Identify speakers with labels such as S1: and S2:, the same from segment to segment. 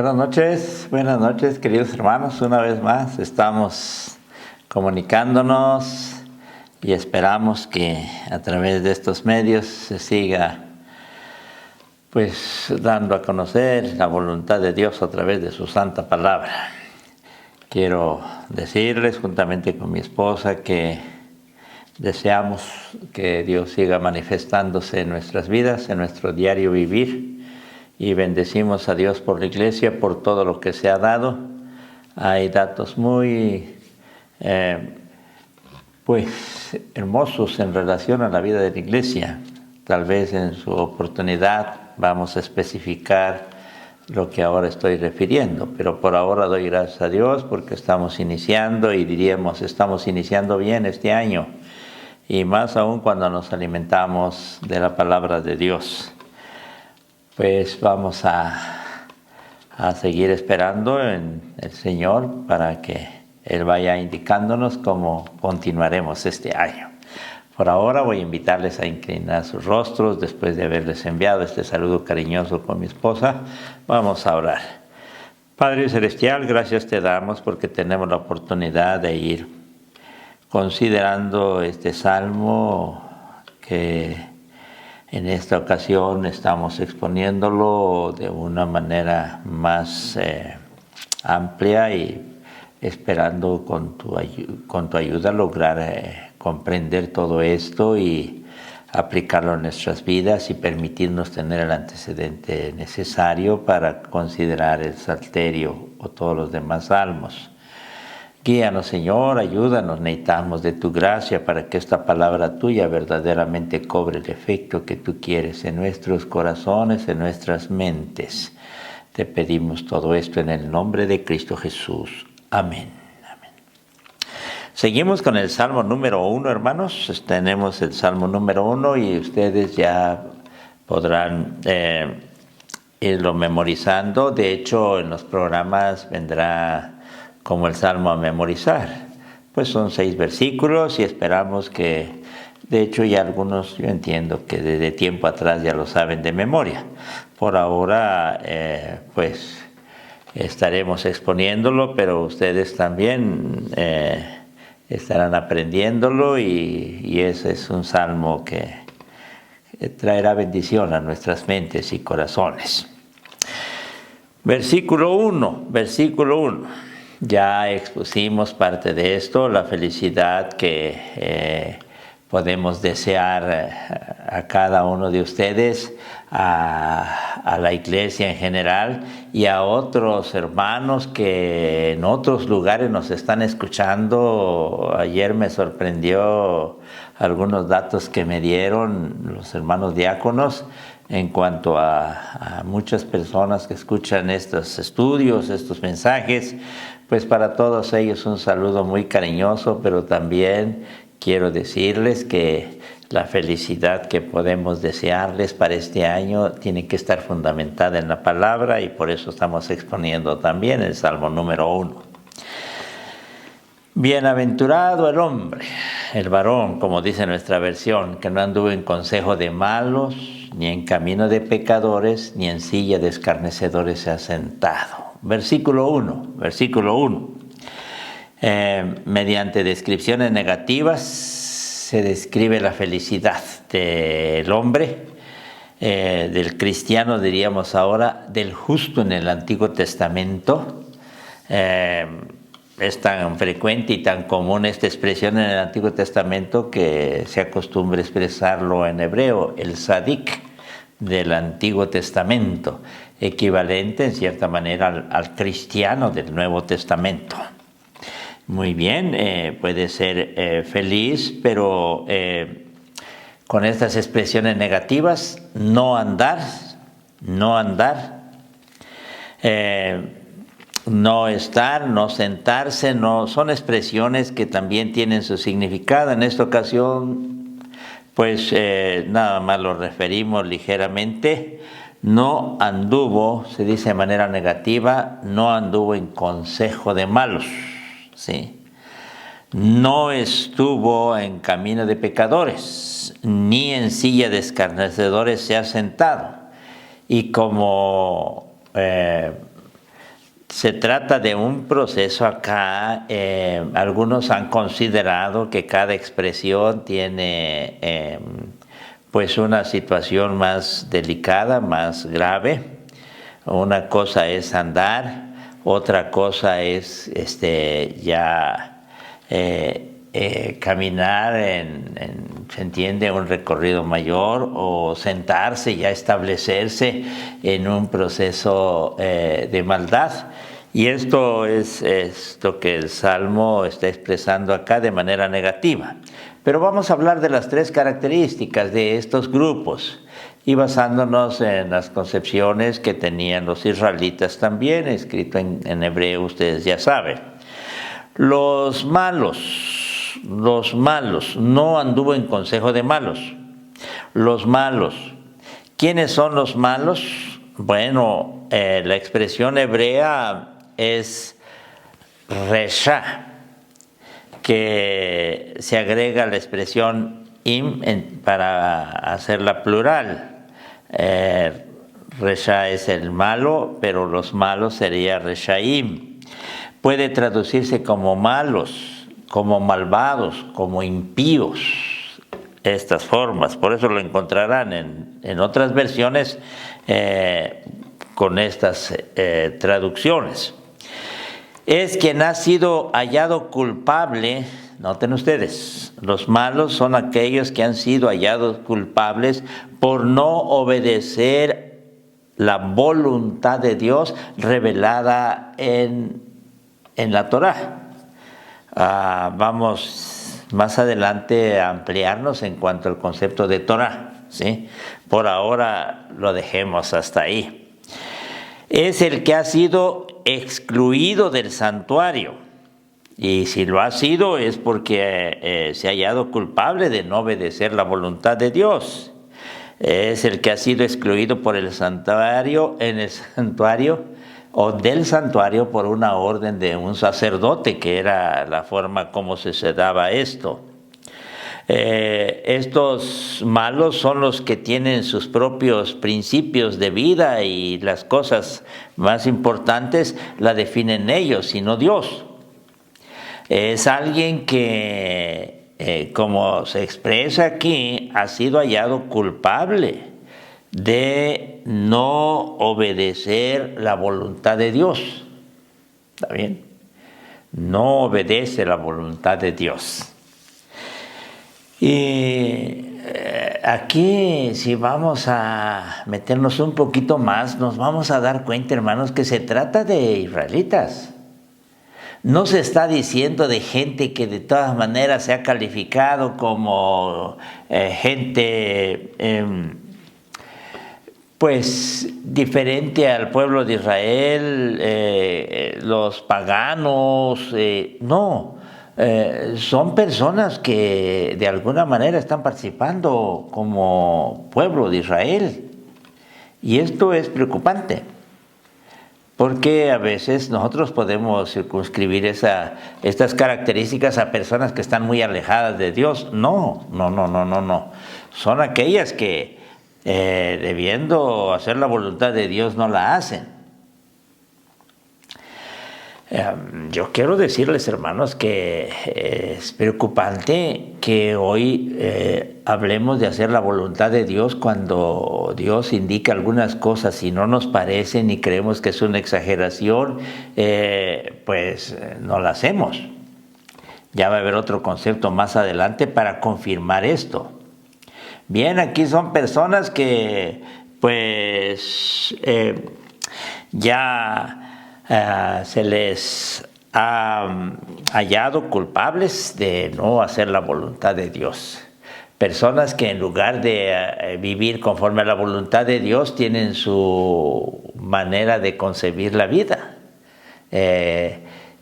S1: Buenas noches, queridos hermanos. Una vez más estamos comunicándonos y esperamos que a través de estos medios se siga dando a conocer la voluntad de Dios a través de su santa palabra. Quiero decirles juntamente con mi esposa que deseamos que Dios siga manifestándose en nuestras vidas, en nuestro diario vivir, y bendecimos a Dios por la iglesia, por todo lo que se ha dado. Hay datos muy hermosos en relación a la vida de la iglesia. Tal vez en su oportunidad vamos a especificar lo que ahora estoy refiriendo, pero por ahora doy gracias a Dios porque estamos iniciando, y diríamos estamos iniciando bien este año, y más aún cuando nos alimentamos de la palabra de Dios. Pues vamos a seguir esperando en el Señor para que Él vaya indicándonos cómo continuaremos este año. Por ahora voy a invitarles a inclinar sus rostros después de haberles enviado este saludo cariñoso con mi esposa. Vamos a orar. Padre Celestial, gracias te damos porque tenemos la oportunidad de ir considerando este salmo que en esta ocasión estamos exponiéndolo de una manera más amplia y esperando con tu ayuda lograr comprender todo esto y aplicarlo en nuestras vidas y permitirnos tener el antecedente necesario para considerar el Salterio o todos los demás salmos. Guíanos, Señor, ayúdanos, necesitamos de tu gracia para que esta palabra tuya verdaderamente cobre el efecto que tú quieres en nuestros corazones, en nuestras mentes. Te pedimos todo esto en el nombre de Cristo Jesús. Amén. Amén. Seguimos con el Salmo número 1, hermanos. Tenemos el Salmo número 1 y ustedes ya podrán irlo memorizando. De hecho, en los programas vendrá como el Salmo a memorizar. Pues son 6 versículos y esperamos que, de hecho ya algunos, yo entiendo que desde tiempo atrás ya lo saben de memoria. Por ahora, estaremos exponiéndolo, pero ustedes también estarán aprendiéndolo y ese es un salmo que traerá bendición a nuestras mentes y corazones. Versículo 1. Ya expusimos parte de esto, la felicidad que podemos desear a cada uno de ustedes, a la iglesia en general y a otros hermanos que en otros lugares nos están escuchando. Ayer me sorprendió algunos datos que me dieron los hermanos diáconos en cuanto a muchas personas que escuchan estos estudios, estos mensajes. Pues para todos ellos un saludo muy cariñoso, pero también quiero decirles que la felicidad que podemos desearles para este año tiene que estar fundamentada en la palabra, y por eso estamos exponiendo también el Salmo número 1. Bienaventurado el hombre, el varón, como dice nuestra versión, que no anduvo en consejo de malos, ni en camino de pecadores, ni en silla de escarnecedores se ha sentado. Versículo 1. Mediante descripciones negativas se describe la felicidad del hombre, del cristiano, diríamos ahora, del justo en el Antiguo Testamento. Es tan frecuente y tan común esta expresión en el Antiguo Testamento que se acostumbra expresarlo en hebreo, el Sadik del Antiguo Testamento, equivalente en cierta manera al cristiano del Nuevo Testamento. Muy bien, puede ser feliz, pero con estas expresiones negativas, no andar, no estar, no sentarse, no, son expresiones que también tienen su significado. En esta ocasión, nada más lo referimos ligeramente. No anduvo, se dice de manera negativa, no anduvo en consejo de malos, ¿sí? No estuvo en camino de pecadores, ni en silla de escarnecedores se ha sentado. Y como se trata de un proceso acá. Algunos han considerado que cada expresión tiene pues una situación más delicada, más grave. Una cosa es andar, otra cosa es caminar se entiende, un recorrido mayor, o sentarse, ya establecerse en un proceso de maldad. Y esto es lo que el Salmo está expresando acá de manera negativa. Pero vamos a hablar de las tres características de estos grupos y basándonos en las concepciones que tenían los israelitas también, escrito en hebreo, ustedes ya saben. Los malos, no anduvo en consejo de malos. Los malos, ¿quiénes son los malos? Bueno, la expresión hebrea es resha, que se agrega la expresión im para hacerla plural. Resha es el malo, pero los malos sería reshaim. Puede traducirse como malos, como malvados, como impíos, estas formas. Por eso lo encontrarán en otras versiones con estas traducciones. Es quien ha sido hallado culpable. Noten ustedes, los malos son aquellos que han sido hallados culpables por no obedecer la voluntad de Dios revelada en la Torá. Vamos más adelante a ampliarnos en cuanto al concepto de Torá, ¿sí? Por ahora lo dejemos hasta ahí. Es el que ha sido excluido del santuario, y si lo ha sido es porque se ha hallado culpable de no obedecer la voluntad de Dios. Es el que ha sido excluido por el santuario, en el santuario o del santuario por una orden de un sacerdote, que era la forma como se daba esto. Estos malos son los que tienen sus propios principios de vida y las cosas más importantes la definen ellos y no Dios. Es alguien que, como se expresa aquí, ha sido hallado culpable de no obedecer la voluntad de Dios. ¿Está bien? No obedece la voluntad de Dios. Y aquí, si vamos a meternos un poquito más, nos vamos a dar cuenta, hermanos, que se trata de israelitas. No se está diciendo de gente que de todas maneras se ha calificado como gente pues diferente al pueblo de Israel, los paganos, no. Son personas que de alguna manera están participando como pueblo de Israel. Y esto es preocupante, porque a veces nosotros podemos circunscribir estas características a personas que están muy alejadas de Dios. No. Son aquellas que debiendo hacer la voluntad de Dios no la hacen. Yo quiero decirles, hermanos, que es preocupante que hoy hablemos de hacer la voluntad de Dios cuando Dios indica algunas cosas y no nos parecen y creemos que es una exageración, pues no la hacemos. Ya va a haber otro concepto más adelante para confirmar esto. Bien, aquí son personas que pues ya se les ha hallado culpables de no hacer la voluntad de Dios. Personas que en lugar de vivir conforme a la voluntad de Dios tienen su manera de concebir la vida.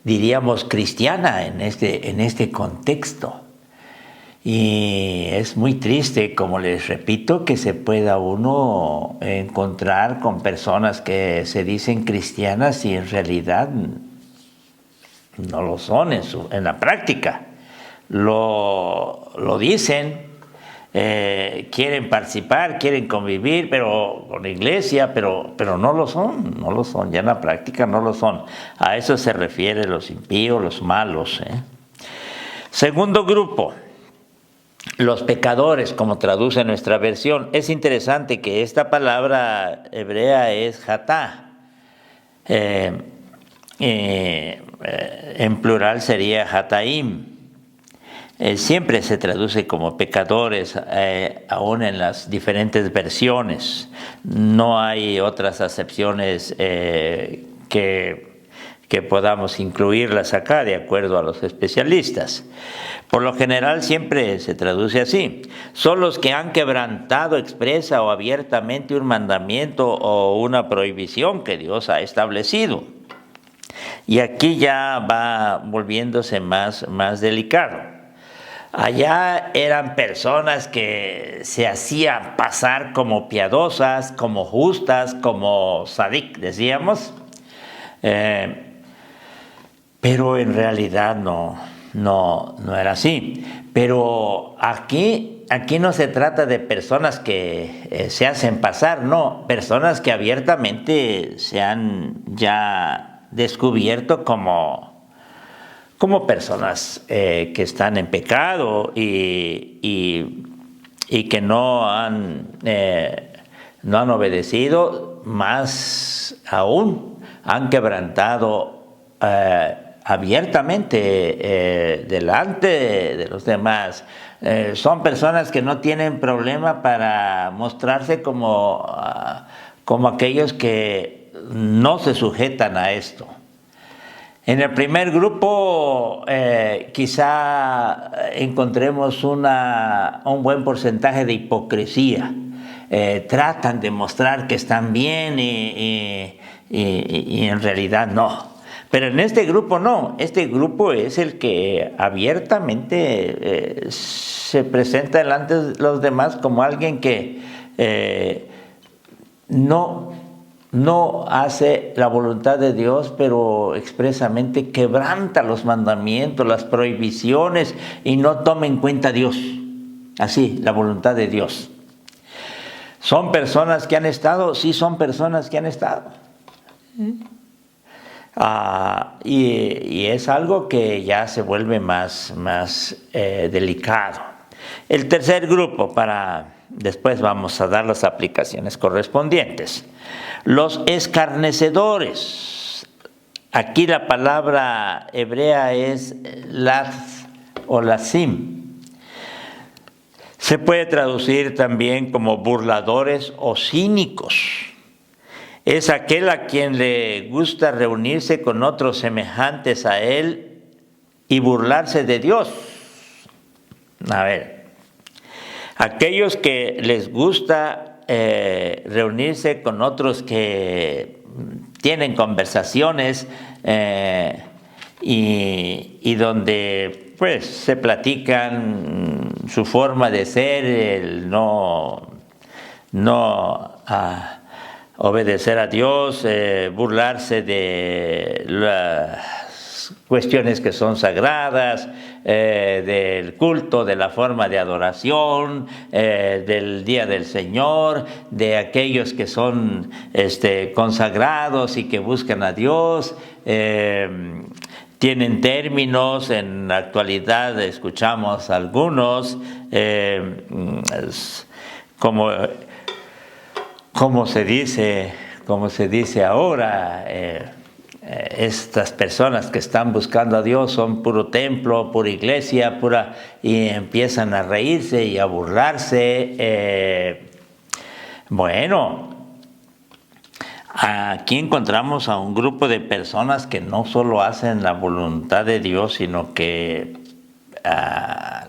S1: Diríamos cristiana en este contexto. Y es muy triste, como les repito, que se pueda uno encontrar con personas que se dicen cristianas y en realidad no lo son en la práctica. Lo dicen, quieren participar, quieren convivir con la iglesia, pero no lo son, ya en la práctica no lo son. A eso se refiere los impíos, los malos. Segundo grupo, los pecadores, como traduce nuestra versión. Es interesante que esta palabra hebrea es hatá. En plural sería hataim. Siempre se traduce como pecadores, aún en las diferentes versiones. No hay otras acepciones que podamos incluirlas acá, de acuerdo a los especialistas. Por lo general siempre se traduce así: son los que han quebrantado expresa o abiertamente un mandamiento o una prohibición que Dios ha establecido. Y aquí ya va volviéndose más delicado. Allá eran personas que se hacían pasar como piadosas, como justas, como sadik, decíamos, pero en realidad no era así. Pero aquí no se trata de personas que se hacen pasar, no, personas que abiertamente se han ya descubierto como personas que están en pecado y que no han obedecido, más aún han quebrantado abiertamente delante de los demás. Son personas que no tienen problema para mostrarse como aquellos que no se sujetan a esto. En el primer grupo quizá encontremos un buen porcentaje de hipocresía. Tratan de mostrar que están bien y en realidad no. Pero en este grupo no. Este grupo es el que abiertamente se presenta delante de los demás como alguien que no hace la voluntad de Dios, pero expresamente quebranta los mandamientos, las prohibiciones, y no toma en cuenta a Dios. Así, la voluntad de Dios. ¿Son personas que han estado? Sí, son personas que han estado. Y es algo que ya se vuelve más delicado. El tercer grupo, después vamos a dar las aplicaciones correspondientes. Los escarnecedores. Aquí la palabra hebrea es laz o lazim. Se puede traducir también como burladores o cínicos. Es aquel a quien le gusta reunirse con otros semejantes a él y burlarse de Dios. A ver, aquellos que les gusta reunirse con otros que tienen conversaciones y donde pues se platican su forma de ser, el no obedecer a Dios, burlarse de las cuestiones que son sagradas, del culto, de la forma de adoración, del día del Señor, de aquellos que son consagrados y que buscan a Dios. Tienen términos, en la actualidad escuchamos algunos, como se dice ahora, estas personas que están buscando a Dios son puro templo, pura iglesia, y empiezan a reírse y a burlarse. Bueno, aquí encontramos a un grupo de personas que no solo hacen la voluntad de Dios, sino que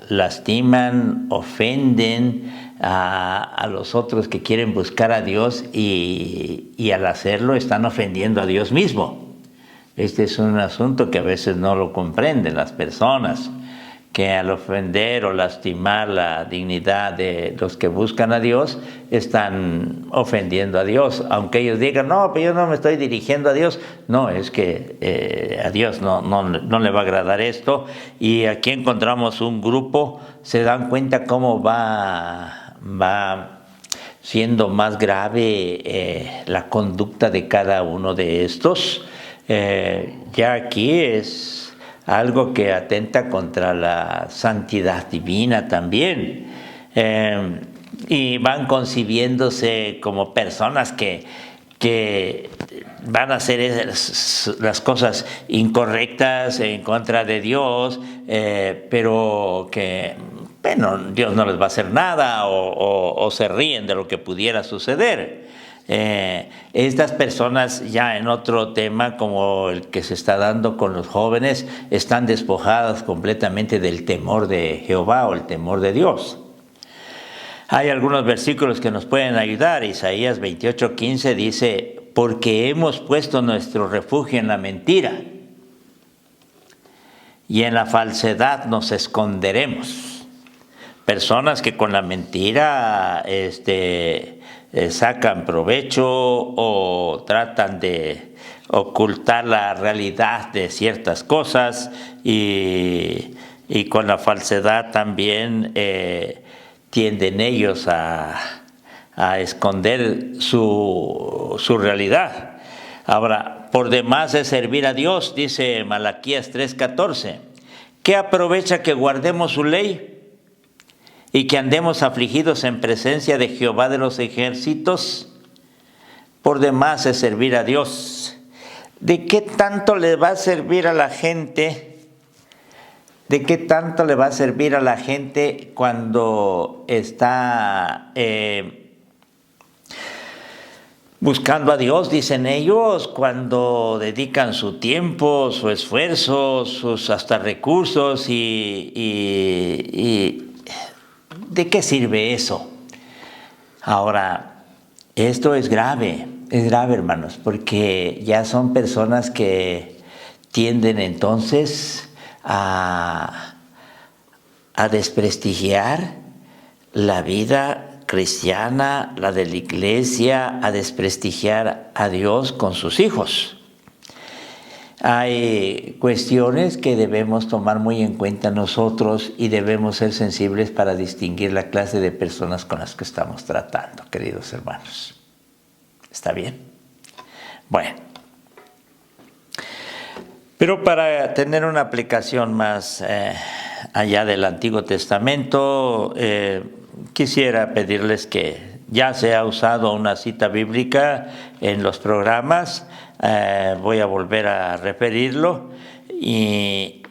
S1: lastiman, ofenden a los otros que quieren buscar a Dios, y al hacerlo están ofendiendo a Dios mismo. Este es un asunto que a veces no lo comprenden las personas, que al ofender o lastimar la dignidad de los que buscan a Dios, están ofendiendo a Dios. Aunque ellos digan, no, pero yo no me estoy dirigiendo a Dios. No, es que a Dios no le va a agradar esto. Y aquí encontramos un grupo, se dan cuenta cómo va siendo más grave la conducta de cada uno de estos. Ya aquí es algo que atenta contra la santidad divina también. Y van concibiéndose como personas que van a hacer las cosas incorrectas en contra de Dios, pero que, bueno, Dios no les va a hacer nada o se ríen de lo que pudiera suceder. Estas personas, ya en otro tema como el que se está dando con los jóvenes, están despojadas completamente del temor de Jehová o el temor de Dios. Hay algunos versículos que nos pueden ayudar. Isaías 28:15 dice, porque hemos puesto nuestro refugio en la mentira y en la falsedad nos esconderemos. Personas que con la mentira sacan provecho o tratan de ocultar la realidad de ciertas cosas y con la falsedad también tienden ellos a esconder su realidad. Ahora, por demás de servir a Dios, dice Malaquías 3:14, ¿qué aprovecha que guardemos su ley y que andemos afligidos en presencia de Jehová de los ejércitos? Por demás de servir a Dios. ¿De qué tanto le va a servir a la gente? ¿De qué tanto le va a servir a la gente cuando está buscando a Dios, dicen ellos, cuando dedican su tiempo, su esfuerzo, sus hasta recursos y ¿de qué sirve eso? Ahora, esto es grave, hermanos, porque ya son personas que tienden entonces a desprestigiar la vida cristiana, la de la iglesia, a desprestigiar a Dios con sus hijos. Hay cuestiones que debemos tomar muy en cuenta nosotros y debemos ser sensibles para distinguir la clase de personas con las que estamos tratando, queridos hermanos. ¿Está bien? Bueno. Pero para tener una aplicación más allá del Antiguo Testamento, quisiera pedirles que ya se ha usado una cita bíblica en los programas, voy a volver a referirlo y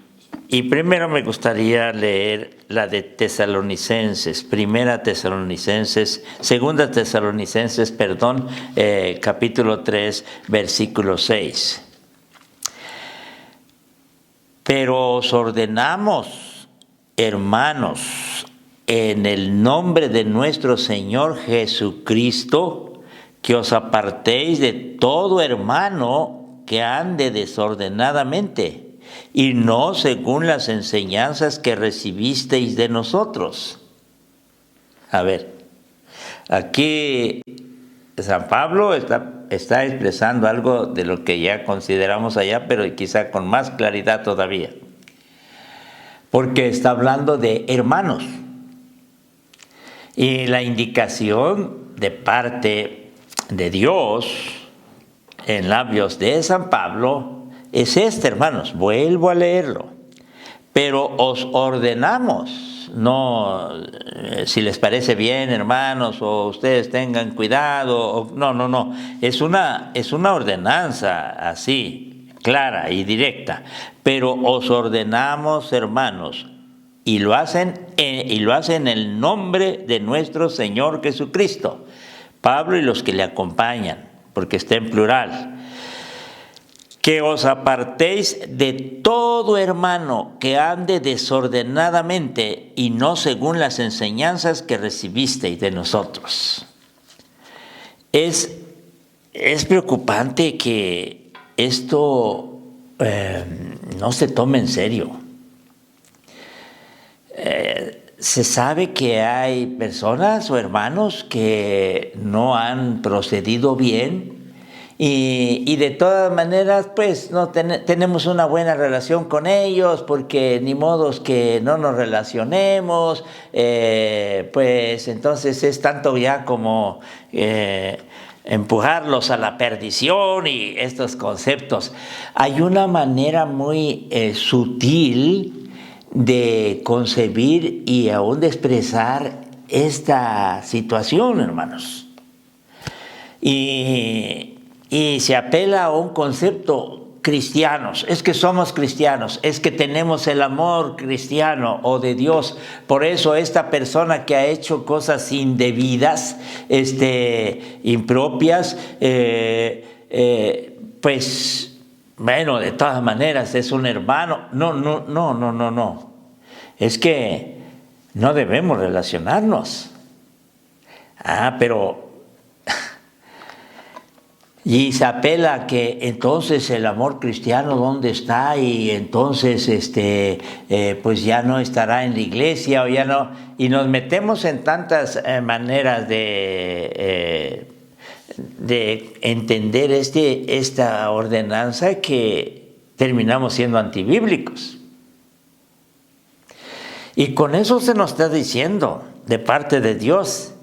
S1: primero me gustaría leer la de Tesalonicenses, Segunda Tesalonicenses, capítulo 3, versículo 6. Pero os ordenamos, hermanos, en el nombre de nuestro Señor Jesucristo, que os apartéis de todo hermano que ande desordenadamente, y no según las enseñanzas que recibisteis de nosotros. A ver, aquí San Pablo está expresando algo de lo que ya consideramos allá, pero quizá con más claridad todavía. Porque está hablando de hermanos. Y la indicación de parte de Dios en labios de San Pablo es esta, hermanos. Vuelvo a leerlo. Pero os ordenamos, no, si les parece bien, hermanos, o ustedes tengan cuidado, no, es una ordenanza así, clara y directa, pero os ordenamos, hermanos, y lo hacen en el nombre de nuestro Señor Jesucristo, Pablo y los que le acompañan, porque está en plural, que os apartéis de todo hermano que ande desordenadamente y no según las enseñanzas que recibisteis de nosotros. Es preocupante que esto no se tome en serio. se sabe que hay personas o hermanos que no han procedido bien y de todas maneras pues no tenemos una buena relación con ellos porque ni modos que no nos relacionemos, pues entonces es tanto ya como empujarlos a la perdición y estos conceptos. Hay una manera muy sutil de concebir y aún de expresar esta situación, hermanos. Y se apela a un concepto cristianos, es que somos cristianos, es que tenemos el amor cristiano o de Dios, por eso esta persona que ha hecho cosas indebidas, impropias, pues bueno, de todas maneras es un hermano. No. Es que no debemos relacionarnos. Pero y se apela a que entonces el amor cristiano ¿dónde está? Y entonces pues ya no estará en la iglesia o ya no. Y nos metemos en tantas maneras de entender esta ordenanza que terminamos siendo antibíblicos. Y con eso se nos está diciendo de parte de Dios,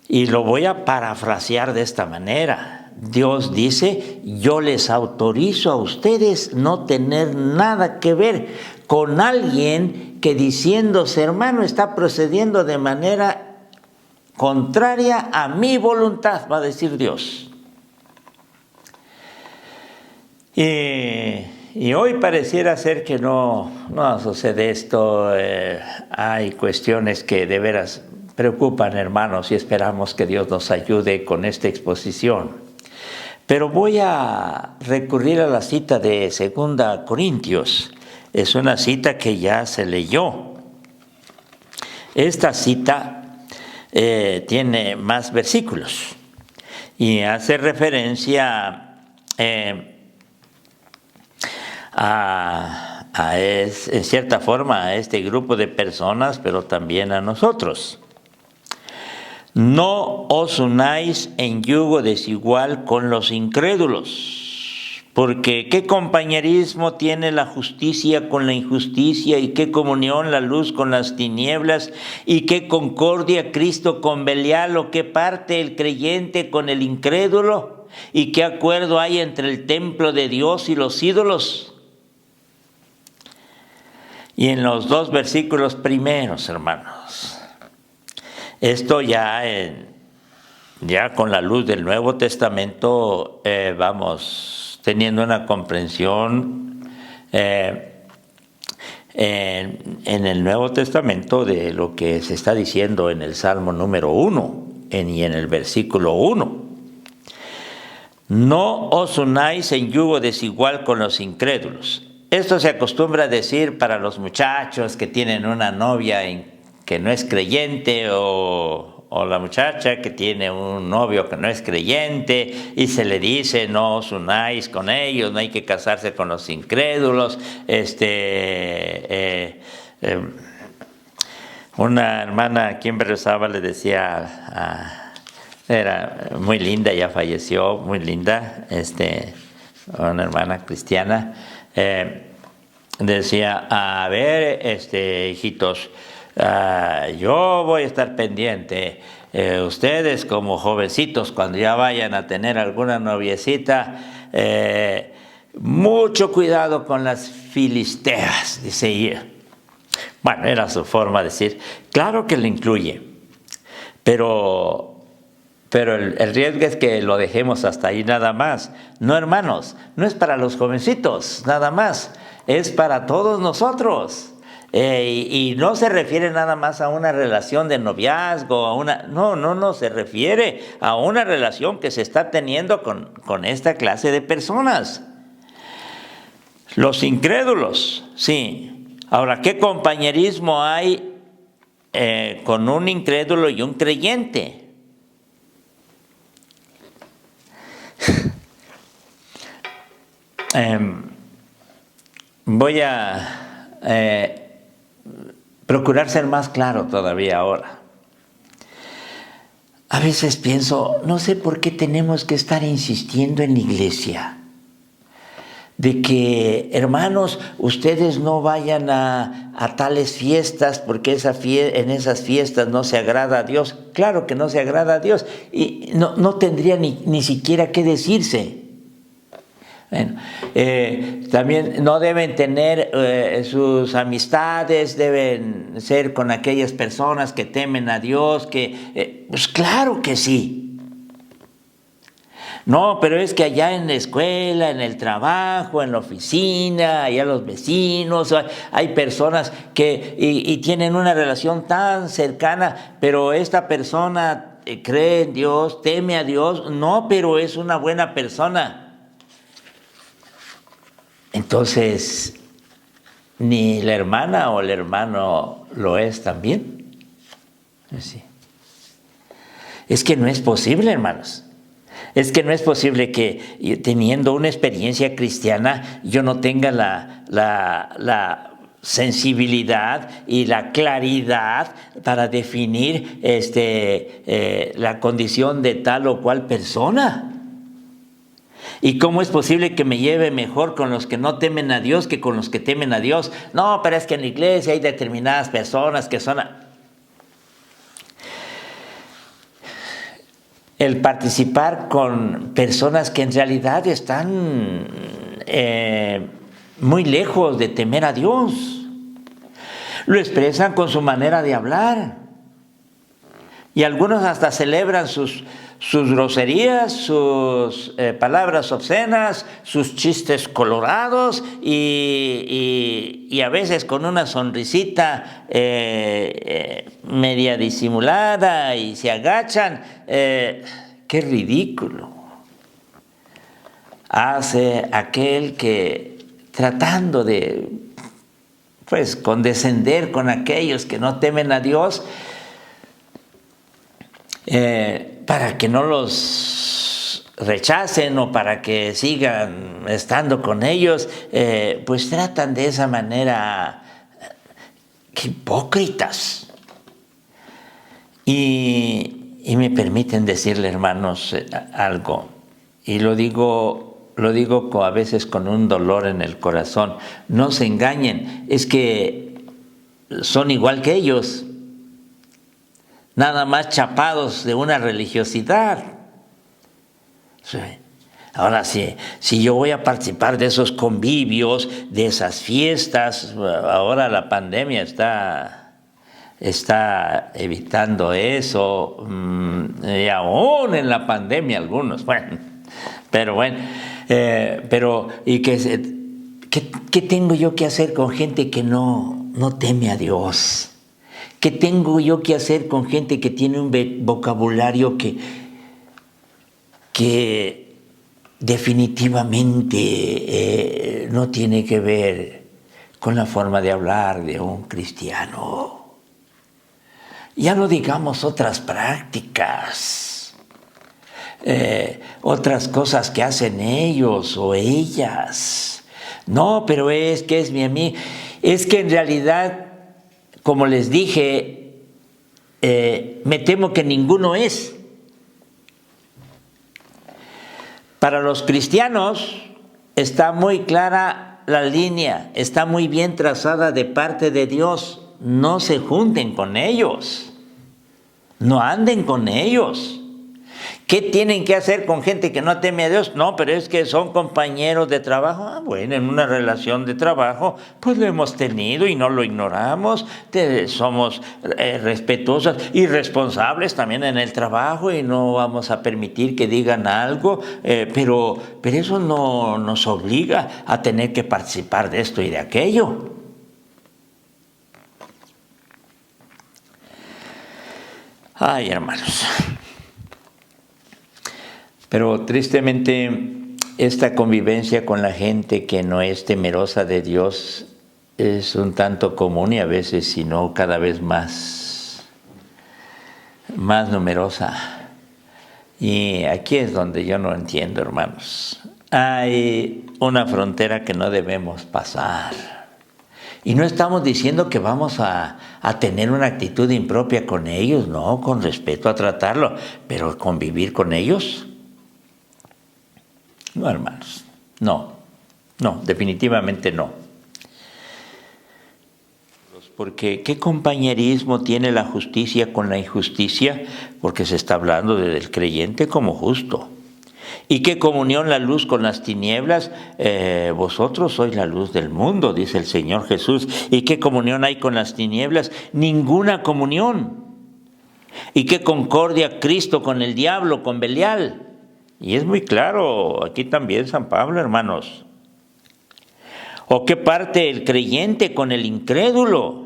S1: y lo voy a parafrasear de esta manera. Dios dice: yo les autorizo a ustedes no tener nada que ver con alguien que diciéndose hermano está procediendo de manera contraria a mi voluntad, va a decir Dios. Y hoy pareciera ser que no sucede esto. Hay cuestiones que de veras preocupan, hermanos, y esperamos que Dios nos ayude con esta exposición. Pero voy a recurrir a la cita de 2 Corintios. Es una cita que ya se leyó. Esta cita tiene más versículos y hace referencia en cierta forma a este grupo de personas, pero también a nosotros. No os unáis en yugo desigual con los incrédulos, porque ¿qué compañerismo tiene la justicia con la injusticia? ¿Y qué comunión la luz con las tinieblas? ¿Y qué concordia Cristo con Belial? ¿O qué parte el creyente con el incrédulo? ¿Y qué acuerdo hay entre el templo de Dios y los ídolos? Y en los 2 versículos primeros, hermanos, esto ya con la luz del Nuevo Testamento vamos teniendo una comprensión en el Nuevo Testamento de lo que se está diciendo en el Salmo número 1 y en el versículo 1. No os unáis en yugo desigual con los incrédulos. Esto se acostumbra a decir para los muchachos que tienen una novia que no es creyente o la muchacha que tiene un novio que no es creyente y se le dice: no os unáis con ellos, no hay que casarse con los incrédulos. Una hermana aquí en Berriozábal le decía era muy linda, ya falleció, muy linda, una hermana cristiana, decía: a ver, hijitos, yo voy a estar pendiente. Ustedes como jovencitos, cuando ya vayan a tener alguna noviecita, mucho cuidado con las filisteas, dice ella. Bueno, era su forma de decir. Claro que le incluye, pero el riesgo es que lo dejemos hasta ahí nada más. No, hermanos, no es para los jovencitos nada más, es para todos nosotros. Y no se refiere nada más a una relación de noviazgo, no, se refiere a una relación que se está teniendo con esta clase de personas. Los incrédulos, sí. Ahora, ¿qué compañerismo hay con un incrédulo y un creyente? Voy a procurar ser más claro todavía ahora. A veces pienso, no sé por qué tenemos que estar insistiendo en la iglesia, de que, hermanos, ustedes no vayan a tales fiestas porque en esas fiestas no se agrada a Dios. Claro que no se agrada a Dios y no tendría ni siquiera que decirse. Bueno, también no deben tener sus amistades, deben ser con aquellas personas que temen a Dios, pues claro que sí. No, pero es que allá en la escuela, en el trabajo, en la oficina, allá los vecinos, hay personas que y tienen una relación tan cercana, pero esta persona cree en Dios, teme a Dios, no, pero es una buena persona. Entonces, ni la hermana o el hermano lo es también. Sí. Es que no es posible, hermanos. Es que no es posible que teniendo una experiencia cristiana yo no tenga la sensibilidad y la claridad para definir la condición de tal o cual persona. ¿Y cómo es posible que me lleve mejor con los que no temen a Dios que con los que temen a Dios? No, pero es que en la iglesia hay determinadas personas que son... El participar con personas que en realidad están muy lejos de temer a Dios. Lo expresan con su manera de hablar. Y algunos hasta celebran sus groserías, sus palabras obscenas, sus chistes colorados y a veces con una sonrisita media disimulada y se agachan. ¡Qué ridículo! Hace aquel que tratando de condescender con aquellos que no temen a Dios, para que no los rechacen o para que sigan estando con ellos, pues tratan de esa manera. ¡Qué hipócritas! Y me permiten decirle, hermanos, algo, y lo digo a veces con un dolor en el corazón. No se engañen, es que son igual que ellos, nada más chapados de una religiosidad. Ahora, si yo voy a participar de esos convivios, de esas fiestas, ahora la pandemia está evitando eso, y aún en la pandemia algunos, ¿qué tengo yo que hacer con gente que no teme a Dios? ¿Qué tengo yo que hacer con gente que tiene un vocabulario que definitivamente no tiene que ver con la forma de hablar de un cristiano? Ya no digamos otras prácticas, otras cosas que hacen ellos o ellas. No, pero es que es mi amigo. Es que en realidad, como les dije, me temo que ninguno es. Para los cristianos está muy clara la línea, está muy bien trazada de parte de Dios. No se junten con ellos, no anden con ellos. ¿Qué tienen que hacer con gente que no teme a Dios? No, pero es que son compañeros de trabajo. Bueno, en una relación de trabajo, pues lo hemos tenido y no lo ignoramos. Somos respetuosos y responsables también en el trabajo y no vamos a permitir que digan algo, pero eso no nos obliga a tener que participar de esto y de aquello. Ay, hermanos. Pero tristemente esta convivencia con la gente que no es temerosa de Dios es un tanto común y a veces, si no, cada vez más numerosa. Y aquí es donde yo no entiendo, hermanos. Hay una frontera que no debemos pasar. Y no estamos diciendo que vamos a tener una actitud impropia con ellos, no, con respeto a tratarlo, pero convivir con ellos. No, hermanos, no, definitivamente no. Porque ¿qué compañerismo tiene la justicia con la injusticia? Porque se está hablando del creyente como justo. ¿Y qué comunión la luz con las tinieblas? Vosotros sois la luz del mundo, dice el Señor Jesús. ¿Y qué comunión hay con las tinieblas? Ninguna comunión. ¿Y qué concordia Cristo con el diablo, con Belial? Y es muy claro, aquí también San Pablo, hermanos. ¿O qué parte el creyente con el incrédulo?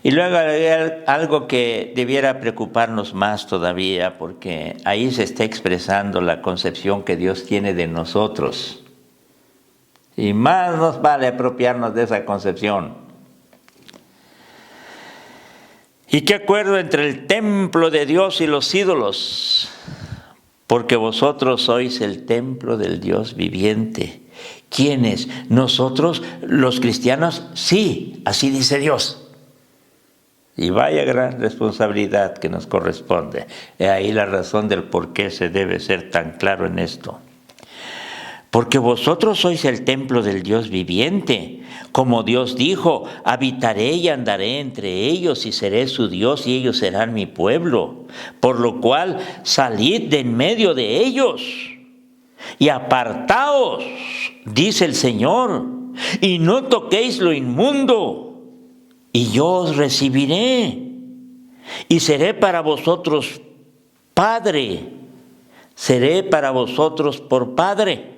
S1: Y luego hay algo que debiera preocuparnos más todavía, porque ahí se está expresando la concepción que Dios tiene de nosotros. Y más nos vale apropiarnos de esa concepción. ¿Y qué acuerdo entre el templo de Dios y los ídolos? Porque vosotros sois el templo del Dios viviente. ¿Quiénes? ¿Nosotros, los cristianos? Sí, así dice Dios. Y vaya gran responsabilidad que nos corresponde. He ahí la razón del por qué se debe ser tan claro en esto. Porque vosotros sois el templo del Dios viviente. Como Dios dijo, habitaré y andaré entre ellos y seré su Dios y ellos serán mi pueblo. Por lo cual salid de en medio de ellos y apartaos, dice el Señor, y no toquéis lo inmundo. Y yo os recibiré, y seré para vosotros Padre, seré para vosotros por Padre,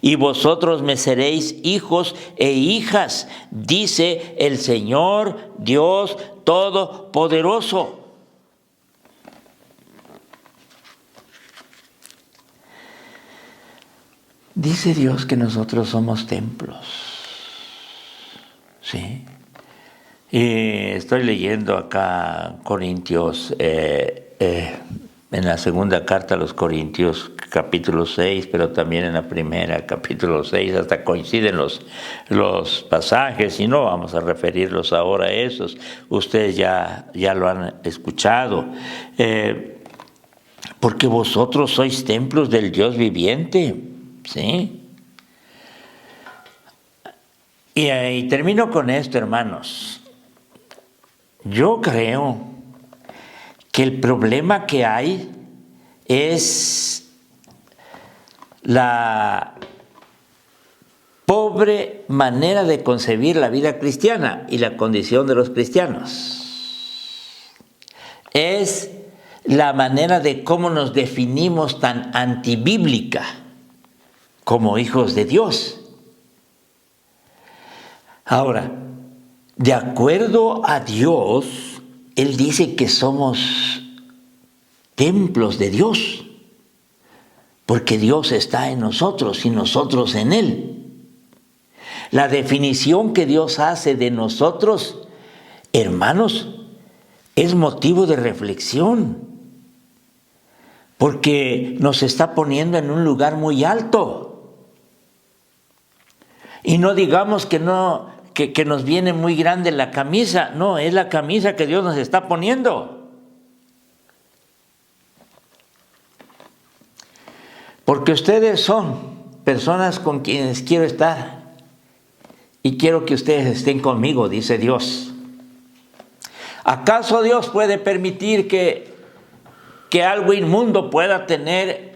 S1: y vosotros me seréis hijos e hijas, dice el Señor Dios Todopoderoso. Dice Dios que nosotros somos templos, ¿sí? Y estoy leyendo acá Corintios, en la segunda carta a los Corintios, capítulo 6, pero también en la primera, capítulo 6, hasta coinciden los pasajes, y no vamos a referirlos ahora a esos, ustedes ya lo han escuchado. Porque vosotros sois templos del Dios viviente, ¿sí? Y termino con esto, hermanos. Yo creo que el problema que hay es la pobre manera de concebir la vida cristiana y la condición de los cristianos. Es la manera de cómo nos definimos tan antibíblica como hijos de Dios. Ahora, de acuerdo a Dios, Él dice que somos templos de Dios, porque Dios está en nosotros y nosotros en Él. La definición que Dios hace de nosotros, hermanos, es motivo de reflexión, porque nos está poniendo en un lugar muy alto. Y no digamos que nos viene muy grande la camisa, no, es la camisa que Dios nos está poniendo. Porque ustedes son personas con quienes quiero estar y quiero que ustedes estén conmigo, dice Dios. ¿Acaso Dios puede permitir que algo inmundo pueda tener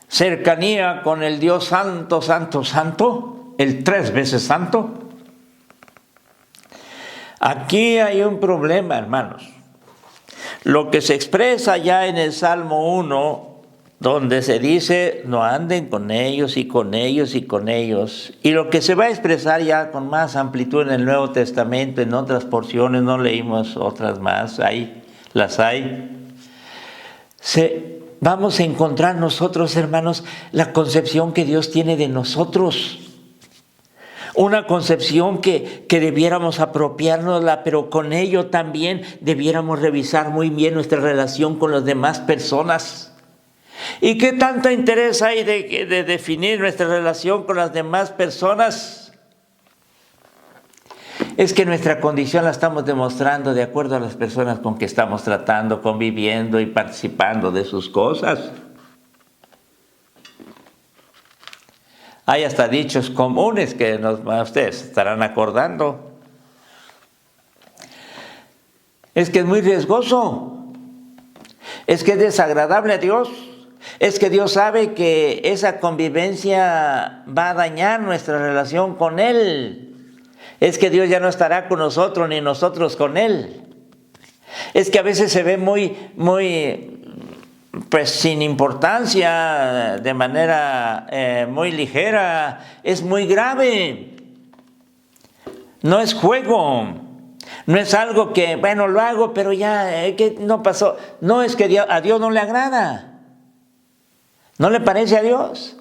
S1: cercanía con el Dios santo, santo, santo? El 3 veces santo. Aquí hay un problema, hermanos. Lo que se expresa ya en el Salmo 1, donde se dice, no anden con ellos y con ellos y con ellos. Y lo que se va a expresar ya con más amplitud en el Nuevo Testamento, en otras porciones, no leímos otras más, ahí las hay. Vamos a encontrar nosotros, hermanos, la concepción que Dios tiene de nosotros. Una concepción que debiéramos apropiárnosla, pero con ello también debiéramos revisar muy bien nuestra relación con las demás personas. ¿Y qué tanto interés hay de definir nuestra relación con las demás personas? Es que nuestra condición la estamos demostrando de acuerdo a las personas con que estamos tratando, conviviendo y participando de sus cosas. Hay hasta dichos comunes que ustedes estarán acordando. Es que es muy riesgoso. Es que es desagradable a Dios. Es que Dios sabe que esa convivencia va a dañar nuestra relación con Él. Es que Dios ya no estará con nosotros ni nosotros con Él. Es que a veces se ve pues sin importancia, de manera muy ligera. Es muy grave. No es juego. No es algo que, bueno, lo hago, pero ya, que no pasó. No, es que a Dios no le agrada. ¿No le parece a Dios?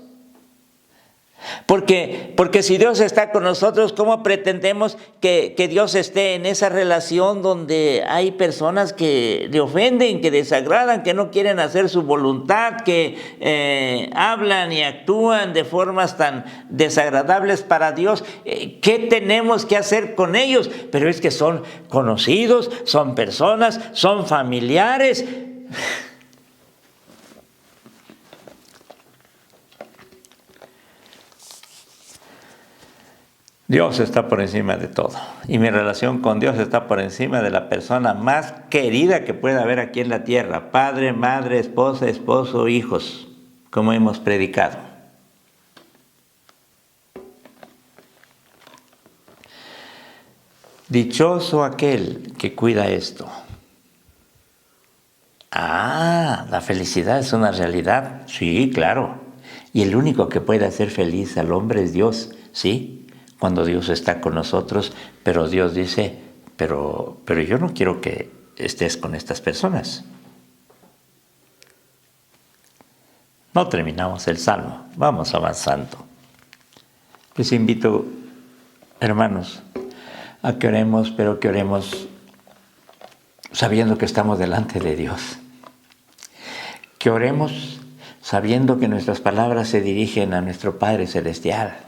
S1: Porque si Dios está con nosotros, ¿cómo pretendemos que Dios esté en esa relación donde hay personas que le ofenden, que desagradan, que no quieren hacer su voluntad, que hablan y actúan de formas tan desagradables para Dios? ¿Qué tenemos que hacer con ellos? Pero es que son conocidos, son personas, son familiares. Dios está por encima de todo. Y mi relación con Dios está por encima de la persona más querida que pueda haber aquí en la tierra. Padre, madre, esposa, esposo, hijos, como hemos predicado. Dichoso aquel que cuida esto. La felicidad es una realidad. Sí, claro. Y el único que puede hacer feliz al hombre es Dios, ¿sí? Cuando Dios está con nosotros, pero Dios dice, pero yo no quiero que estés con estas personas. No terminamos el Salmo, vamos avanzando. Les invito, hermanos, a que oremos, pero que oremos sabiendo que estamos delante de Dios. Que oremos sabiendo que nuestras palabras se dirigen a nuestro Padre Celestial.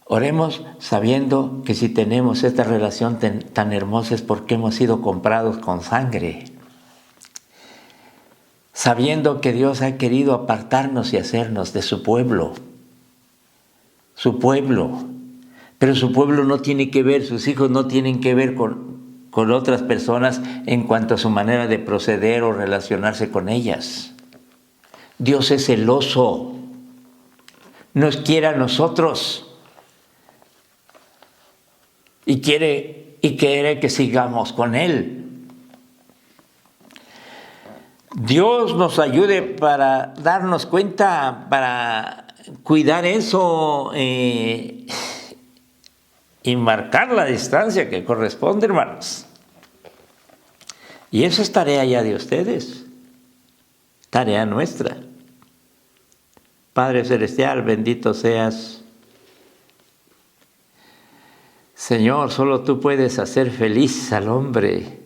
S1: Oremos sabiendo que si tenemos esta relación tan hermosa es porque hemos sido comprados con sangre. Sabiendo que Dios ha querido apartarnos y hacernos de su pueblo. Su pueblo. Pero su pueblo no tiene que ver, sus hijos no tienen que ver con otras personas en cuanto a su manera de proceder o relacionarse con ellas. Dios es celoso. Nos quiere a nosotros. Y quiere que sigamos con Él. Dios nos ayude para darnos cuenta, para cuidar eso y marcar la distancia que corresponde, hermanos. Y eso es tarea ya de ustedes, tarea nuestra. Padre Celestial, bendito seas. Señor, solo tú puedes hacer feliz al hombre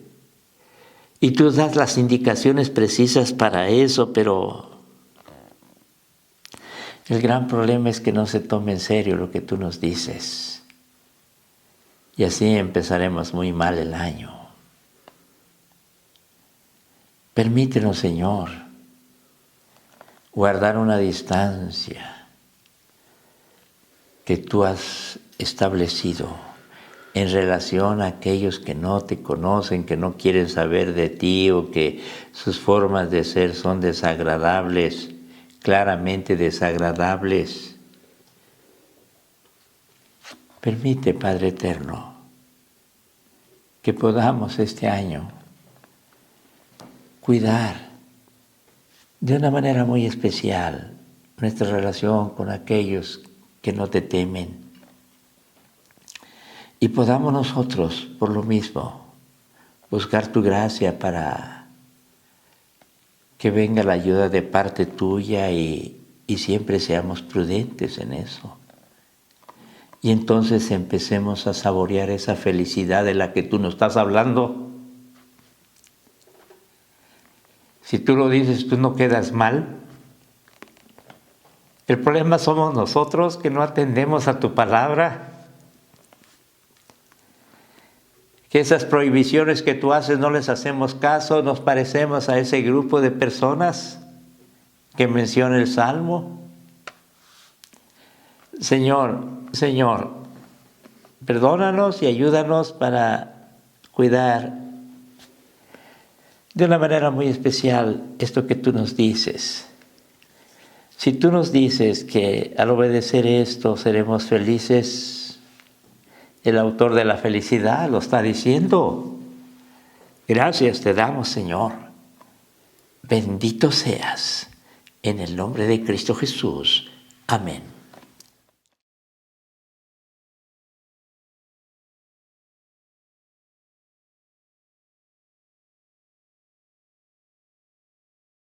S1: y tú das las indicaciones precisas para eso, pero el gran problema es que no se tome en serio lo que tú nos dices y así empezaremos muy mal el año. Permítenos, Señor, guardar una distancia que tú has establecido en relación a aquellos que no te conocen, que no quieren saber de ti o que sus formas de ser son desagradables, claramente desagradables. Permite, Padre Eterno, que podamos este año cuidar de una manera muy especial nuestra relación con aquellos que no te temen. Y podamos nosotros, por lo mismo, buscar tu gracia para que venga la ayuda de parte tuya y siempre seamos prudentes en eso. Y entonces empecemos a saborear esa felicidad de la que tú nos estás hablando. Si tú lo dices, tú no quedas mal. El problema somos nosotros que no atendemos a tu palabra. Que esas prohibiciones que tú haces no les hacemos caso, nos parecemos a ese grupo de personas que menciona el Salmo. Señor, perdónanos y ayúdanos para cuidar de una manera muy especial esto que tú nos dices. Si tú nos dices que al obedecer esto seremos felices, el autor de la felicidad lo está diciendo. Gracias te damos, Señor. Bendito seas en el nombre de Cristo Jesús. Amén.